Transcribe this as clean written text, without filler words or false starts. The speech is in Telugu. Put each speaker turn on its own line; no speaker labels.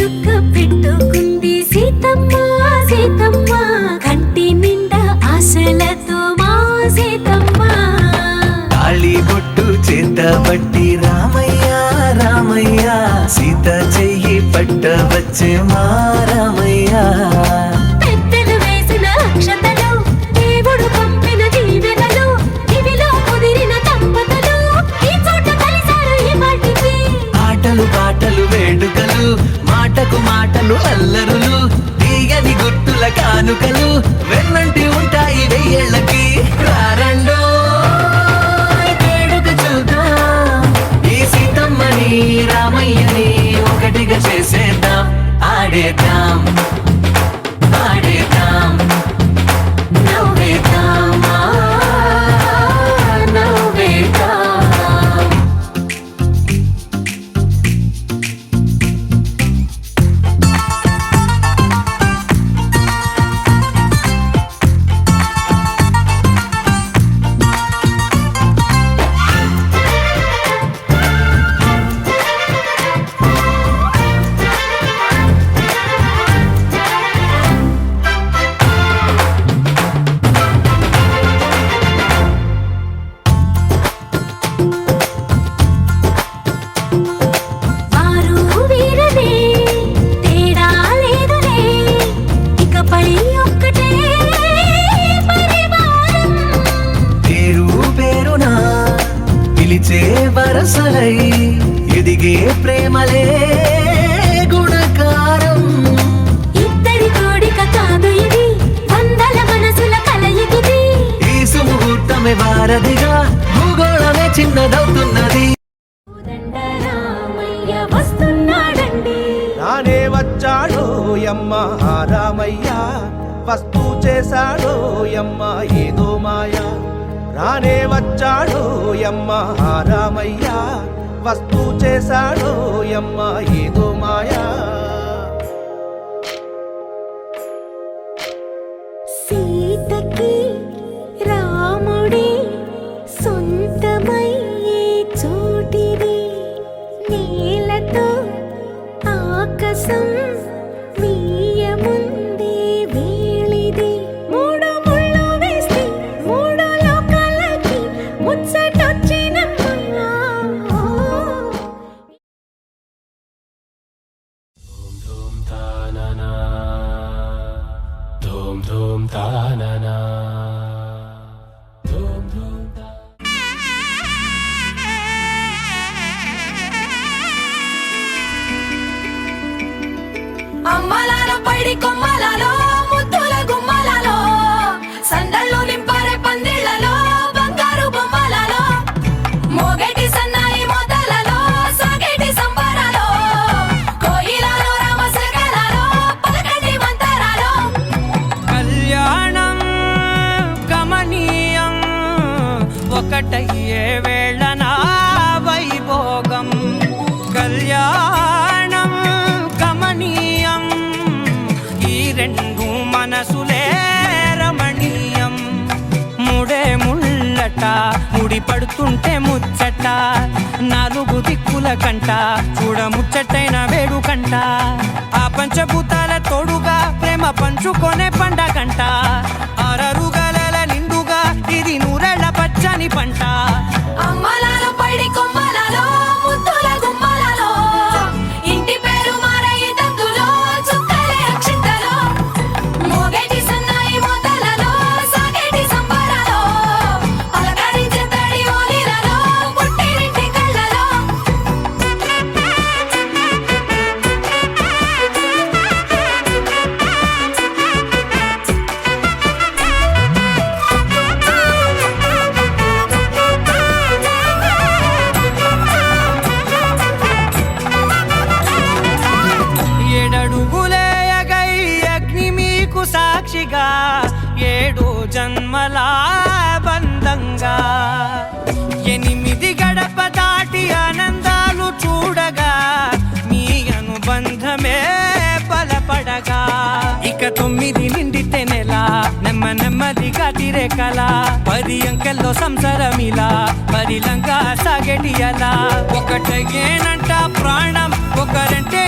చుక్క పెట్టుకుంది సీతమ్మ సీతమ్మ కంటి నిండా ఆశలతో మా సీతమ్మ
తాళి బొట్టు చేతబట్టి రామయ్య రామయ్య సీత చెయ్యి పట్టవచ్చే మా రామయ్య
పెద్దలు వేసిన అక్షతలు దేవుడు పంపిన దీవెనలు ఇవిలో కుదిరిన దంపతులు ఈ చోట కలిసారు ఈ మాటికి
ఆటలు పాటలు వేడుకలు మాటకు మాటలు అల్లరులు తీయని గుర్తుల కానుకలు వెన్నంటి ఉంటాయి వెయ్యేళ్ళకి రారండో వేడుక చూద్దాం ఈ సీతమ్మని రామయ్యని ఒకటిగా చేసేద్దాం ఆడేద్దాం ఆడేద్దాం
నవ్వేద్దాం నవ్వేద్దాం వారు వీరనే తేడా లేదులే ఇకపై ఒక్కటే పరివారం
పేరు పేరునా పిలిచే వరసలై ఎదిగే ప్రేమలే గుణకారం
ఇద్దరి కోడిక కాదు ఇది వందల మనసుల కలయికిది
ఈ సుముహూర్తమే వారధిగా భూగోళమే చిన్నదవుతున్నది
కోదండరామయ్య వస్తున్నాడండి
రానే వచ్చాడో యమ్మ రామయ్య వస్తూ చేశాడో యమ్మ ఏదో మాయ రానే వచ్చాడో యమ్మ రామయ్య వస్తూ చేశాడో యమ్మ ఏదో మాయా
సీతకి రాముడే సొంతమయ్యే చోటిది నేలతో ఆకాశం వీయముందే వేళిది మూడు ముళ్ళు వేస్తే మూడు లోకాలకి ముచ్చటొచ్చినమ్మా
ధూమ్ ధూమ్ తాననా
అమ్మలాల పైడి కొమ్మలలో ముద్దుల గుమ్మలలో సందళ్ళు నింపారే పందిళ్లలో బంగారు బొమ్మలలో మోగేటి సన్నాయి మోతలలో సాగేటి సంబరాలో కోయిలలో రామశకలలో పలకటి మంతరాలో
కళ్యాణం గమనీయం ఒకటయ్యే వేళ నా వైభోగం కళ్యాణం గమనీయం ఈ రెండు మనసులే రమణీయం ముడే ముళ్ళట ముడి పడుతుంటే ముచ్చట నాలుగు దిక్కుల కంట చూడ ముచ్చటైన వేడుకంట ఆ పంచభూతాల తోడుగా ప్రేమ పంచుకొనే పండగంట ఆరరుగల నిండుగా ఇది నూరెళ్ళ పచ్చని పంట
అమ్మలాల పైడి కొమ్మలలో ముద్దుల గుమ్మలలో ఇంటి పేరు మారయి తందులో చుక్కలే అక్షింతలో మోగేటి సన్నాయి మోతలలో సాగేటి సంబరాలో పలకరించే తడి ఓలిలలో పుట్టినింటి కళ్ళలో
ఏడడుగులేయగై అగ్ని మీకు సాక్షిగా ఏడు జన్మల బంధంగా ఎనిమిది గడప దాటి ఆనందాలు చూడగా మీ అనుబంధమే బలపడగా ఇక 9 నిండితే నెల నెమ్మదిగా తిరే కల 10 అంకెల్లో సంసారమిలా పరిలంగా సాగేటి అలా ఒకటేనంట ప్రాణం ఒకరంటే